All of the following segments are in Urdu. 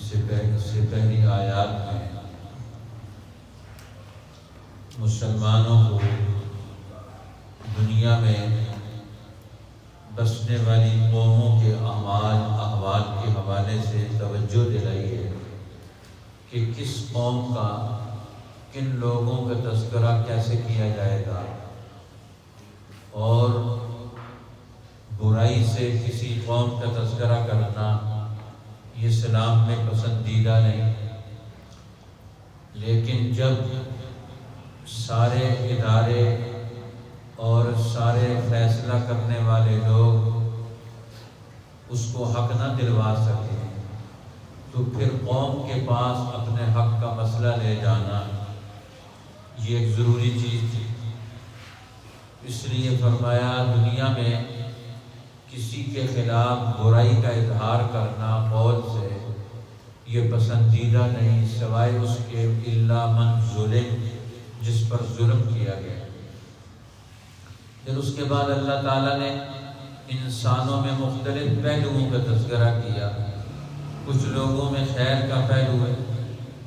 سے پہلی آیات میں مسلمانوں کو دنیا میں بسنے والی قوموں کے اعمال احوال کے حوالے سے توجہ دلائی ہے کہ کس قوم کا کن لوگوں کا تذکرہ کیسے کیا جائے گا، اور برائی سے کسی قوم کا تذکرہ کرنا یہ اسلام میں پسندیدہ نہیں۔ لیکن جب سارے ادارے اور سارے فیصلہ کرنے والے لوگ اس کو حق نہ دلوا سکے تو پھر قوم کے پاس اپنے حق کا مسئلہ لے جانا یہ ایک ضروری چیز تھی۔ اس لیے فرمایا دنیا میں کسی کے خلاف برائی کا اظہار کرنا قول سے یہ پسندیدہ نہیں، سوائے اس کے الا من ظلم، جس پر ظلم کیا گیا۔ پھر اس کے بعد اللہ تعالیٰ نے انسانوں میں مختلف پہلوؤں کا تذکرہ کیا۔ کچھ لوگوں میں خیر کا پہلو ہے،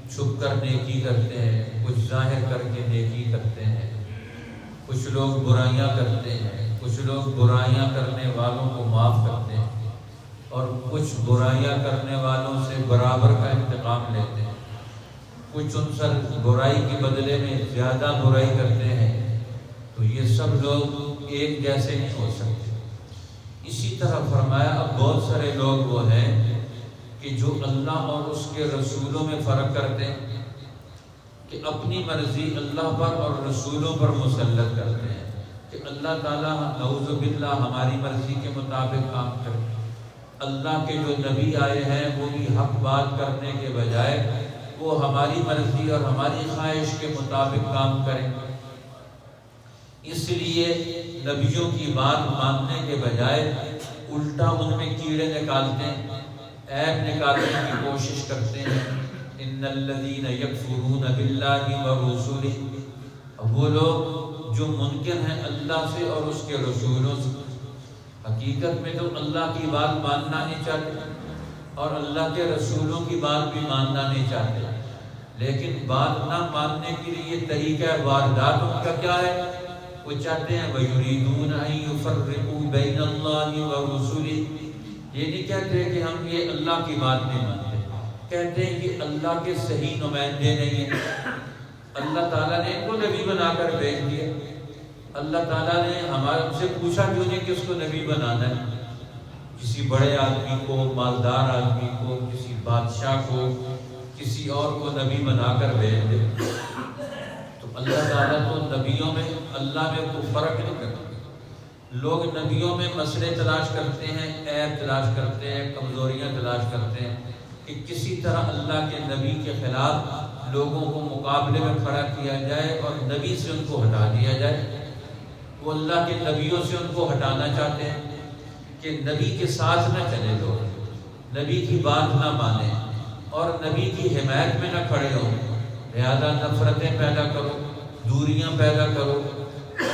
چھپ کر نیکی کرتے ہیں، کچھ ظاہر کر کے نیکی کرتے ہیں، کچھ لوگ برائیاں کرتے ہیں، کچھ لوگ برائیاں کرنے والوں کو معاف کرتے ہیں، اور کچھ برائیاں کرنے والوں سے برابر کا انتقام لیتے ہیں، کچھ ان سر برائی کے بدلے میں زیادہ برائی کرتے ہیں۔ تو یہ سب لوگ ایک جیسے نہیں ہو سکتے۔ اسی طرح فرمایا اب بہت سارے لوگ وہ ہیں کہ جو اللہ اور اس کے رسولوں میں فرق کرتے ہیں، کہ اپنی مرضی اللہ پر اور رسولوں پر مسلط کرتے ہیں، کہ اللہ تعالیٰ نعوذ باللہ ہماری مرضی کے مطابق کام کرے۔ اللہ کے جو نبی آئے ہیں وہ بھی حق بات کرنے کے بجائے وہ ہماری مرضی اور ہماری خواہش کے مطابق کام کریں۔ اس لیے نبیوں کی بات ماننے کے بجائے الٹا ان میں کیڑے نکالتے ہیں، عیب نکالنے کی کوشش کرتے ہیں۔ ان الذین یکفرون باللہ ورسولہ، وہ لوگ جو منکر ہیں اللہ سے اور اس کے رسولوں سے، حقیقت میں تو اللہ کی بات ماننا نہیں چاہتے اور اللہ کے رسولوں کی بات بھی ماننا نہیں چاہتے، لیکن بات نہ ماننے کے لیے طریقہ واردات ان کا کیا ہے؟ وہ چاہتے ہیں وَيُرِيدُونَ أَن يُفَرِّقُوا بَيْنَ اللَّهِ وَرُسُلِهِ۔ یہ نہیں کہتے کہ ہم یہ اللہ کی بات نہیں مانتے، کہتے ہیں کہ اللہ کے صحیح نمائندے نہیں ہیں۔ اللہ تعالیٰ نے ان کو نبی بنا کر بھیج دیا۔ اللہ تعالیٰ نے ہمارے سے پوچھا کیوں نہیں کہ اس کو نبی بنانا ہے؟ کسی بڑے آدمی کو، مالدار آدمی کو، کسی بادشاہ کو، کسی اور کو نبی بنا کر بھیج دے۔ تو اللہ تعالیٰ تو نبیوں میں اللہ میں کوئی فرق نہیں کرتا۔ لوگ نبیوں میں مسئلے تلاش کرتے ہیں، عیب تلاش کرتے ہیں، کمزوریاں تلاش کرتے ہیں کہ کسی طرح اللہ کے نبی کے خلاف لوگوں کو مقابلے میں کھڑا کیا جائے اور نبی سے ان کو ہٹا دیا جائے۔ وہ اللہ کے نبیوں سے ان کو ہٹانا چاہتے ہیں کہ نبی کے ساتھ نہ چلے، لوگ نبی کی بات نہ مانیں اور نبی کی حمایت میں نہ کھڑے ہوں، لہذا نفرتیں پیدا کرو، دوریاں پیدا کرو،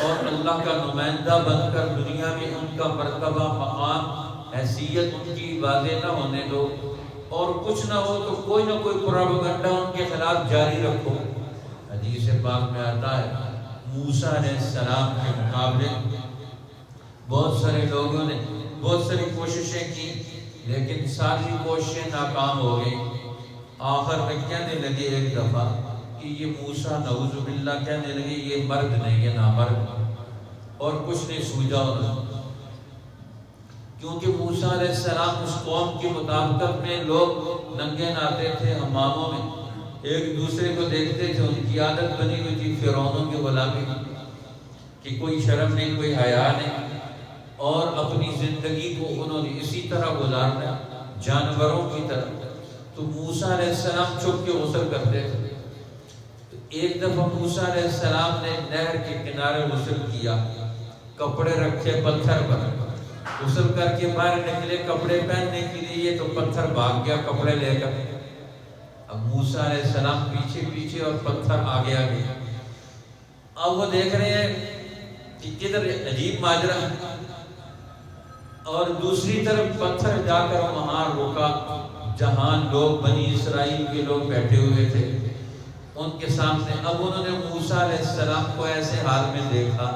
اور اللہ کا نمائندہ بن کر دنیا میں ان کا مرتبہ، مقام، حیثیت ان کی واضح نہ ہونے دو، اور کچھ نہ ہو تو کوئی نہ کوئی پروپیگنڈا ان کے خلاف جاری رکھو۔ حدیث پاک میں آتا ہے موسیٰ علیہ السلام کے مقابلے بہت سارے لوگوں نے بہت ساری کوششیں کی، لیکن ساری کوششیں ناکام ہو گئی۔ آخر میں کہنے لگے ایک دفعہ کہ یہ موسیٰ نعوذ باللہ کہنے لگے یہ مرد نہیں، یہ نامرد، اور کچھ نہیں سوجا انہیں، کیونکہ موسیٰ علیہ السلام اس قوم کی مطابقت میں لوگ ننگے ناتے تھے، حماموں میں ایک دوسرے کو دیکھتے تھے، ان کی عادت بنی ہوئی تھی فرعونوں کی غلامی کہ کوئی شرم نہیں، کوئی حیا نہیں، اور اپنی زندگی کو انہوں نے اسی طرح گزارنا جانوروں کی طرح۔ تو موسیٰ علیہ السلام چھپ کے غسل کرتے تھے۔ تو ایک دفعہ موسیٰ علیہ السلام نے نہر کے کنارے غسل کیا، کپڑے رکھے پتھر پر، غسل کر کے باہر نکلے کپڑے پہننے کے لیے تو پتھر بھاگ گیا کپڑے لے کر۔ اب موسیٰ علیہ السلام پیچھے پیچھے اور پتھر آگے آگے۔ اب وہ دیکھ رہے ہیں کہ کدھر عجیب ماجرا ہے، اور دوسری طرف پتھر جا کر وہاں رکا، جہاں لوگ بنی اسرائیل کے لوگ بیٹھے ہوئے تھے ان کے سامنے، اب انہوں نے موسیٰ علیہ السلام کو ایسے حال میں دیکھا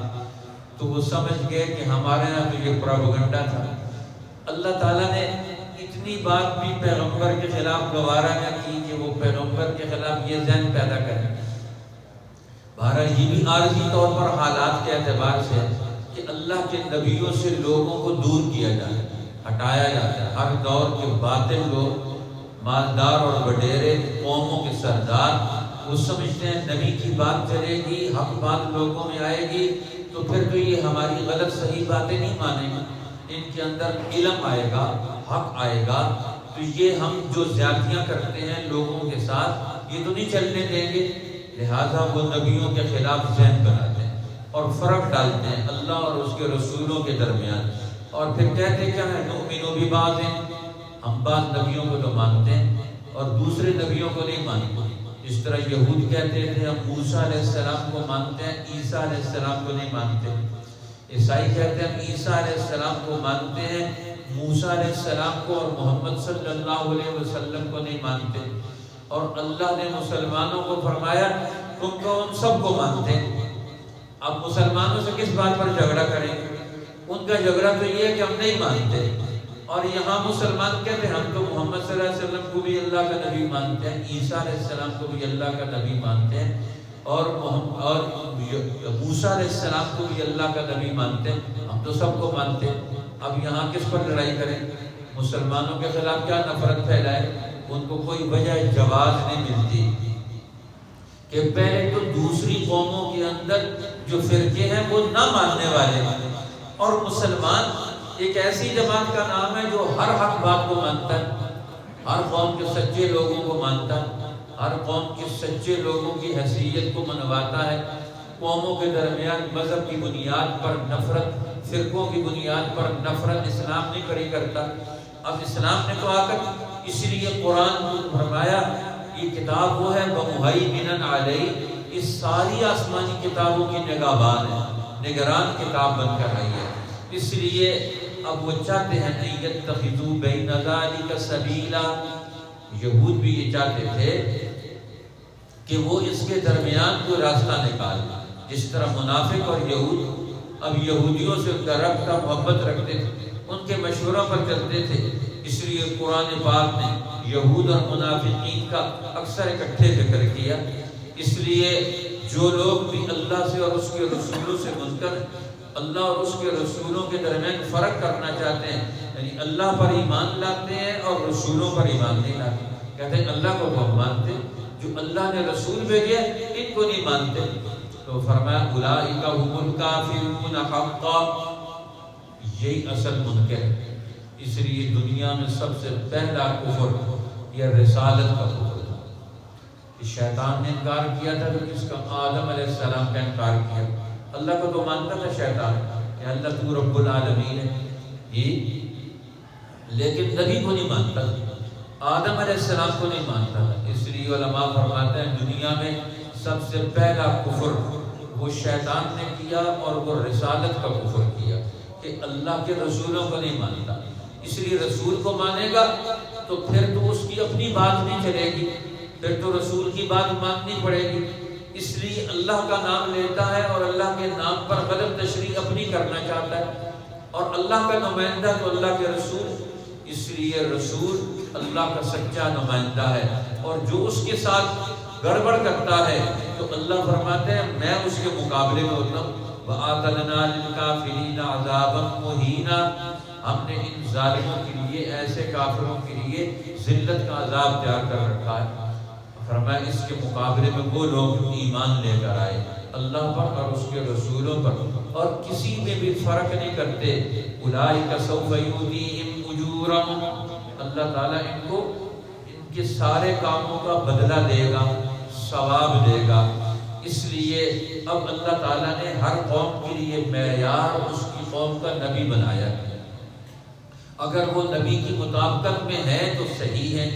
تو وہ سمجھ گئے کہ ہمارے یہاں تو یہ پروپیگنڈا تھا۔ اللہ تعالیٰ نے اتنی بات بھی پیغمبر کے خلاف گوارا نہ کی کہ وہ پیغمبر کے خلاف یہ ذہن پیدا کریں۔ بہرحال یہ بھی عارضی طور پر حالات کے اعتبار سے کہ اللہ کے نبیوں سے لوگوں کو دور کیا جاتا ہے، ہٹایا جاتا ہے۔ ہر دور کے باطل لوگ، مالدار اور وڈیرے، قوموں کے سردار، وہ سمجھتے ہیں نبی کی بات چلے گی، حق بات لوگوں میں آئے گی تو پھر تو یہ ہماری غلط صحیح باتیں نہیں مانیں گے، ان کے اندر علم آئے گا، حق آئے گا، تو یہ ہم جو زیادتیاں کرتے ہیں لوگوں کے ساتھ یہ تو نہیں چلنے دیں گے۔ لہٰذا وہ نبیوں کے خلاف ذہن بناتے ہیں اور فرق ڈالتے ہیں اللہ اور اس کے رسولوں کے درمیان، اور پھر کہتے کیا ہے، نؤمن ببعض، ہم بعض نبیوں کو تو مانتے ہیں اور دوسرے نبیوں کو نہیں مانتے۔ اس طرح یہود کہتے تھے ہم موسیٰ علیہ السلام کو مانتے ہیں، عیسیٰ علیہ السلام کو نہیں مانتے۔ عیسائی کہتے ہیں ہم عیسیٰ علیہ السلام کو مانتے ہیں، موسیٰ علیہ السلام کو اور محمد صلی اللہ علیہ وسلم کو نہیں مانتے۔ اور اللہ نے مسلمانوں کو فرمایا تم تو ان سب کو مانتے ہیں۔ اب مسلمانوں سے کس بات پر جھگڑا کریں گے؟ ان کا جھگڑا تو یہ ہے کہ ہم نہیں مانتے، اور یہاں مسلمان کہتے ہیں ہم تو محمد صلی اللہ علیہ وسلم کو بھی اللہ کا نبی مانتے ہیں، عیسیٰ علیہ السلام کو بھی اللہ کا نبی مانتے ہیں، اور موسیٰ علیہ السلام کو بھی اللہ کا نبی مانتے ہیں، ہم تو سب کو مانتے ہیں۔ اب یہاں کس پر لڑائی کریں؟ مسلمانوں کے خلاف کیا نفرت پھیلائے؟ ان کو کوئی وجہ جواز نہیں ملتی کہ پہلے تو دوسری قوموں کے اندر جو فرقے ہیں وہ نہ ماننے والے ہیں، اور مسلمان ایک ایسی جماعت کا نام ہے جو ہر حق بات کو مانتا ہے، ہر قوم کے سچے لوگوں کو مانتا ہے، ہر قوم کے سچے لوگوں کی حیثیت کو منواتا ہے۔ قوموں کے درمیان مذہب کی بنیاد پر نفرت، فرقوں کی بنیاد پر نفرت اسلام نہیں کھڑی کرتا۔ اب اسلام نے تو آ کر اس لیے قرآن کو فرمایا یہ کتاب وہ ہے وَمُهَيْمِنًا عَلَيْهِ، اس ساری آسمانی کتابوں کی نگہبان ہے، نگران کتاب بن کر آئی ہے۔ اس لیے اب وہ چاہتے ہیں ان یتخذوا بین ذلک سبیلا، یہود بھی یہ چاہتے تھے کہ وہ اس کے درمیان کوئی راستہ نکال، جس طرح منافق اور یہود اب یہودیوں سے ان کا رابطہ محبت رکھتے تھے، ان کے مشوروں پر چلتے تھے۔ اس لیے قرآن پاک نے یہود اور منافقین کا اکثر اکٹھے ذکر کیا۔ اس لیے جو لوگ بھی اللہ سے اور اس کے رسولوں سے منکر، اللہ اور اس کے رسولوں کے درمیان فرق کرنا چاہتے ہیں، یعنی اللہ پر ایمان لاتے ہیں اور رسولوں پر ایمان نہیں لاتے، کہتے ہیں اللہ کو تو ہم مانتے، جو اللہ نے رسول بھیجے ان کو نہیں مانتے، تو فرمایا اولئک هم الکافرون حقا، یہی اصل منکر ہے۔ اس لیے دنیا میں سب سے پہلا کفر یہ رسالت کا کفر تھا۔ شیطان نے انکار کیا تھا تو کس کا؟ آدم علیہ السلام کا انکار کیا۔ اللہ کو تو مانتا تھا شیطان کہ اللہ تو رب العالمین ہے یہ، لیکن نبی کو نہیں مانتا، آدم علیہ السلام کو نہیں مانتا تھا۔ اس لیے علماء فرماتے ہیں دنیا میں سب سے پہلا کفر وہ شیطان نے کیا، اور وہ رسالت کا کفر کیا کہ اللہ کے رسولوں کو نہیں مانتا۔ اس لیے رسول کو مانے گا تو پھر تو اس کی اپنی بات نہیں چلے گی، پھر تو رسول کی بات ماننی پڑے گی۔ اس لیے اللہ کا نام لیتا ہے اور اللہ کے نام پر غلط تشریح اپنی کرنا چاہتا ہے، اور اللہ کا نمائندہ تو اللہ کے رسول، اس لیے رسول اللہ کا سچا نمائندہ ہے، اور جو اس کے ساتھ گڑبڑ کرتا ہے تو اللہ فرماتے ہیں میں اس کے مقابلے میں ہوتا ہوں۔ وَآتَدْنَا لِلْكَافِرِينَ عَذَابًا مُهِينًا، ہم نے ان ظالموں کے لیے، ایسے کافروں کے لیے ذلت کا عذاب تیار کر رکھا ہے۔ فرمایا اس کے مقابلے میں وہ لوگ ایمان لے کر آئے اللہ پر اور اس کے رسولوں پر، اور کسی میں بھی فرق نہیں کرتے۔ اولئک سوف یؤتیہم اجورہم، اللہ تعالیٰ ان کو ان کے سارے کاموں کا بدلہ دے گا، ثواب دے گا۔ اس لیے اب اللہ تعالیٰ نے ہر قوم کے لیے معیار اس کی قوم کا نبی بنایا ہے۔ اگر وہ نبی کی مطابقت میں ہے تو صحیح ہے،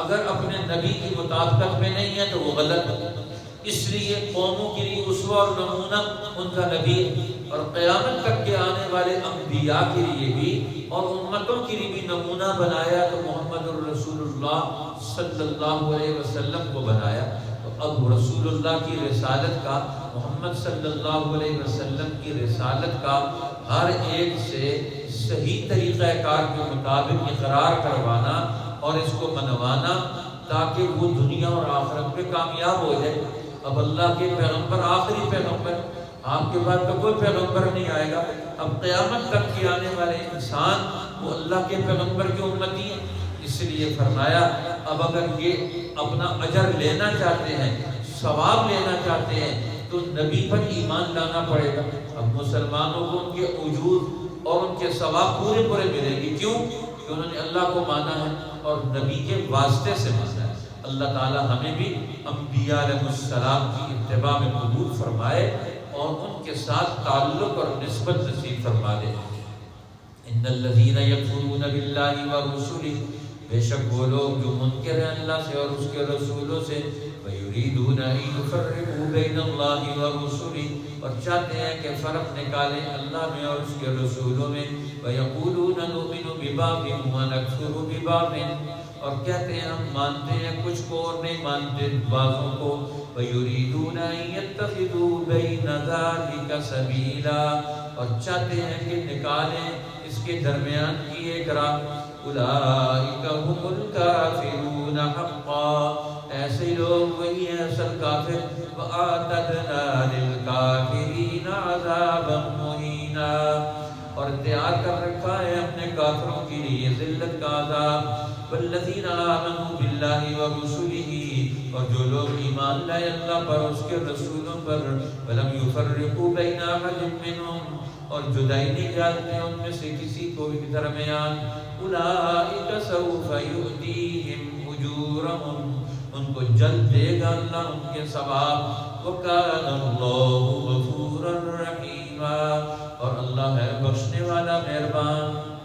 اگر اپنے نبی کی مطابقت میں نہیں ہے تو وہ غلط ہے۔ اس لیے قوموں کے لیے اسوہ اور نمونہ ان کا نبی، اور قیامت تک کے آنے والے انبیاء کے لیے بھی اور امتوں کے لیے بھی نمونہ بنایا تو محمد الرسول اللہ صلی اللہ علیہ وسلم کو بنایا۔ تو اب رسول اللہ کی رسالت کا، محمد صلی اللہ علیہ وسلم کی رسالت کا ہر ایک سے صحیح طریقہ کار کے مطابق اقرار کروانا اور اس کو منوانا تاکہ وہ دنیا اور آخرت میں کامیاب ہو جائے۔ اب اللہ کے پیغمبر آخری پیغمبر، آپ کے بعد تو کوئی پیغمبر نہیں آئے گا۔ اب قیامت تک کے آنے والے انسان وہ اللہ کے پیغمبر کی امتی ہیں۔ اس لیے فرمایا اب اگر یہ اپنا اجر لینا چاہتے ہیں، ثواب لینا چاہتے ہیں تو نبی پر ایمان لانا پڑے گا۔ اب مسلمانوں کو ان کے اجور اور ان کے ثواب پورے ملے گی۔ کیوں؟ کہ انہوں نے اللہ کو مانا ہے اور نبی کے واسطے سے مانا ہے۔ اللہ تعالی ہمیں بھی انبیاء علیہ السلام کی اتباع میں قبول فرمائے اور ان کے ساتھ تعلق اور نسبت نصیب فرما دے۔ ان الذین یکفرون باللہ ورسلہ، بے شک وہ لوگ جو منکر ہیں اللہ سے اور اس کے رسولوں سے، وَيُرِيدُونَ أَن يُفَرِّقُوا بَيْنَ اللَّهِ وَرُسُلِهِ، اور چاہتے ہیں کہ فرق نکالیں اللہ میں اور اس کے رسولوں میں، وَيَقُولُونَ نُؤْمِنُ بِبَعْضٍ وَنَكْفُرُ بِبَعْضٍ، اور کہتے ہیں ہم مانتے ہیں کچھ کو اور نہیں مانتے بعضوں کو، وَيُرِيدُونَ أَن يَتَّخِذُوا بَيْنَ ذَلِكَ سَبِيلًا، اور چاہتے ہیں کہ نکالیں اس کے درمیان کی ایک راہ۔ اولئک هم الکافرون حقا، ایسے لوگ وہی ہیں اصل کافر۔ وَأَعْتَدْنَا لِلْكَافِرِينَ عَذَابًا مُهِينًا، اور تیار کر رکھا ہے اپنے کافروں کے لیے ذلت کا عذاب۔ وَالَّذِينَ آمَنُوا بِاللَّهِ وَرُسُلِهِ، اور جو لوگ ایمان لائے اللہ پر اس کے رسولوں پر، وَلَمْ يُفَرِّقُوا بَيْنَ أَحَدٍ مِّنْهُمْ، اور جدائی نہیں ڈالتے ان میں سے کسی کو بھی درمیان۔ اولئک سوف یؤتیہم اجورہم، ان کو جلد دے گا اللہ ان کے ثواب۔ وکان اللہ غفورا رحیما، اور اللہ ہے بخشنے والا مہربان۔